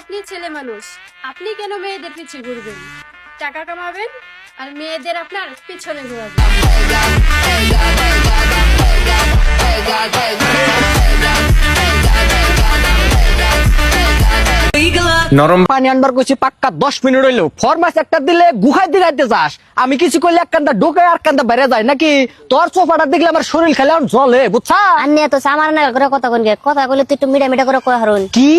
আপনি ছেলে মানুষ, আপনি কেন মেয়েদের পিছে ঘুরবেন? টাকা কামাবেন আর মেয়েদের আপনার পিছনে ঘোরাবেন। নরম পানি আনবার কইছি পাক্কা 10 মিনিট হইলো। ফরমাস একটা দিলে গুহায় দিগাইতে যাস। আমি কিছু কইলে এক কান্দা ঢোকে আর কান্দা বাইরে যায় নাকি? তোর সোফাটা দেখলে আমার শরীর খেলে আর জ্বলে, বুঝছা? আন্নে তো সামার না করে কথা কইন গে, কথা কইলে তুই একটু মিডা মিডা করে কই হারুন। কি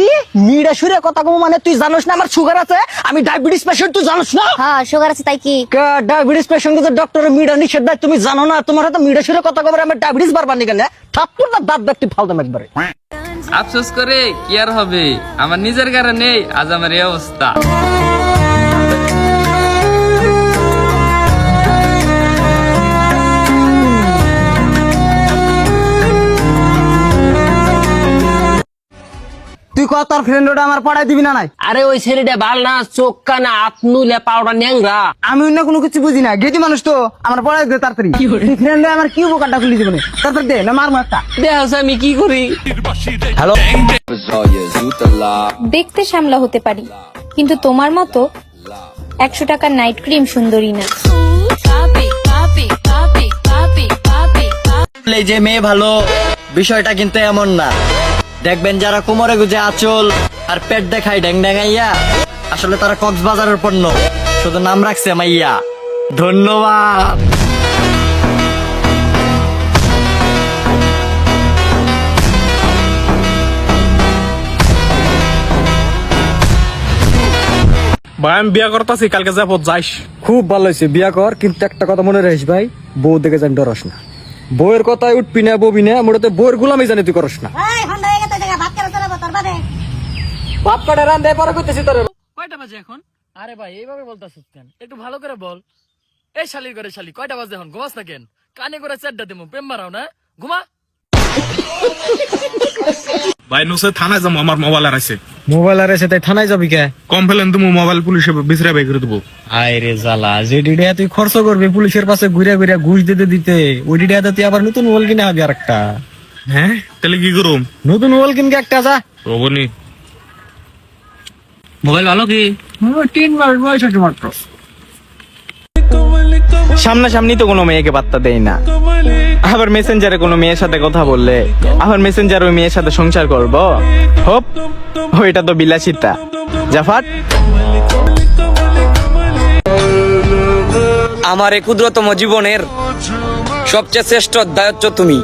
মিড়া সুরে কথা কম মানে তুই জানোস না আমার সুগার আছে, আমি ডায়াবেটিস পেশেন্ট, তুই জানোস না? হ্যাঁ সুগার আছে তাই কি? ডায়াবেটিস পেশেন্ট কে ডক্টরের মিড়া নিষেধ দেয়, তুমি জানো না? তোমার হাতে মিড়া সুরে কথা কম আমার ডায়াবেটিস বারবার নিকেন ঠাকুর না দাঁত ব্যক্তি ফালতাম একবারে। আফসোস করে কি আর হবে, আমার নিজের কারণে আজ আমার এই অবস্থা। তুই কত তোর ফ্রেন্ড ওটা আমার পড়াই দিবি না নাই? আরে ওই ছেলেটা ভাল না, চোখ কানা আপনুলে পাউডার ন্যাংরা। আমি অন্য কোনো কিছু বুঝি না, গেটি মানুষ তো আমার পড়াই দে তাড়াতাড়ি। তুই ফ্রেন্ড আমার কি উপকারটা খুলি জীবনে, তাড়াতাড়ি দে না মারমু একটা। দেখাস আমি কি করি। হ্যালো, দেখতে শ্যামলা হতে পারি, কিন্তু তোমার মতো 100 টাকার নাইট ক্রিম সুন্দরী না। এই যে মেয়ে ভালো বিষয়টা কিন্তু এমন না। দেখবেন যারা কোমরে গুজে আঁচল আর পেট দেখায় ড্যাং ড্যাঙাইয়া, আসলে তারা কক্সবাজারের পণ্য, শুধু নাম রাখছে মাইয়া। ধন্যবাদ। ভাই আমি বিয়া করতেছি, কালকে যাবো, যাইস। খুব ভালো হয়েছে, বিয়া কর, কিন্তু একটা কথা মনে রাখিস ভাই, বউ দেখে জানি ডরস না। বউয়ের কথায় উঠবি না ববি না, মোটাতে বউয়ের গুলামি জানি তুই করস না। এই হন্ডা হয়ে গেছে জায়গা ভাত করে চলে তোর বাদে। বাপ কাটা রান দেয় পরে কইতেছি তোর। কয়টা বাজে এখন? আরে ভাই এইভাবে বলতাছিস কেন? একটু ভালো করে বল। এই শালির করে শালি, কয়টা বাজে এখন? ঘুমাস না কেন? কানে করে চারটা দেবো, প্রেম মারাও না, ঘুমা। ভাই নুসে থানায় যাবো, আমার মোবাইল আর আছে। মোবাইল আর এসে তাই থানায় যাবি কে? কমপ্লেন তুমি মোবাইল পুলিশে বিচারে বাই করে দেবো। আয় রে জ্বালা, যে ডিডিয়া তুই খরচ করবি পুলিশের পাশে ঘুরে ঘুরে ঘুষ দিতে দিতে, ওই ডিডিয়াতে তুই আবার নতুন মোবাইল কিনে আবি আর একটা। হ্যাঁ তাহলে কি করুম? নতুন মোবাইল কিনকে একটা যা। রবনি মোবাইল ভালো কি? 3 মাস বয়স আছে মাত্র। সামনাসামনি তো কোনো মেয়েকে পাত্তা দেই না, আবার মেসেঞ্জারে কোনো মেয়ের সাথে কথা বললে আবার মেসেঞ্জার ওই মেয়ের সাথে সংসার করব। হোপ, ওইটা তো বিলাসিতা। জাফাট, আমার এই ক্ষুদ্রতম জীবনের সবচেয়ে শ্রেষ্ঠ অধ্যায় হচ্ছ তুমি।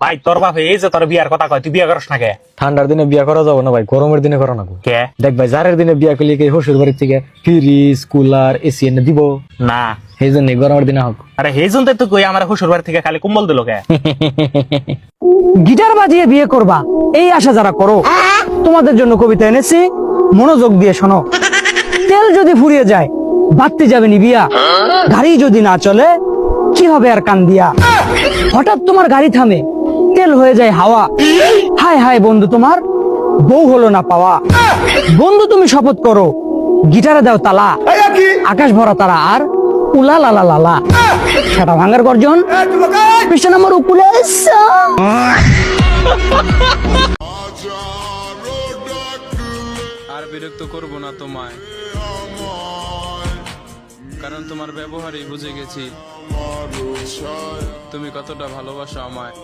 ভাই তোর বাপ এই যে তোর বিয়ার কথা কয়, তুই বিয়া করস না কে? ঠান্ডার দিনে বিয়া করা যাবো না ভাই, গরমের দিনে করা না। কে? দেখ ভাই, জারের দিনে বিয়া করলে কি শ্বশুর বাড়ির থেকে ফ্রিজ কুলার এসি এনে দিব না। সেই জন্য গরমের দিনে হোক। আরে সেই জন্য তো কই আমার শ্বশুর বাড়ি থেকে খালি কম্বল দিল কে? গিটার বাজিয়ে বিয়ে করবা এই আশা যারা করো, তোমাদের জন্য কবিতা এনেছি, মনোযোগ দিয়ে শোনো। তেল যদি ফুরিয়ে যায় বাড়তে যাবে নি বিয়া, গাড়ি যদি না চলে কি হবে আর কান দিয়া। হঠাৎ তোমার গাড়ি থামে, তেল হয়ে যায় হাওয়া, হায় হায় বন্ধু তোমার বউ হলো না পাওয়া। বন্ধু তুমি শপথ করো, গিটারে দাও তালা, আকাশ ভরা তারা আর উলা লালা লালা, সেটা ভাঙার গর্জন পৃষ্ঠা নম্বর উপরে। আর বিরক্ত করব না তোমায়, কারণ তোমার ব্যবহারই বুঝে গেছি তুমি কতটা ভালোবাসো আমায়।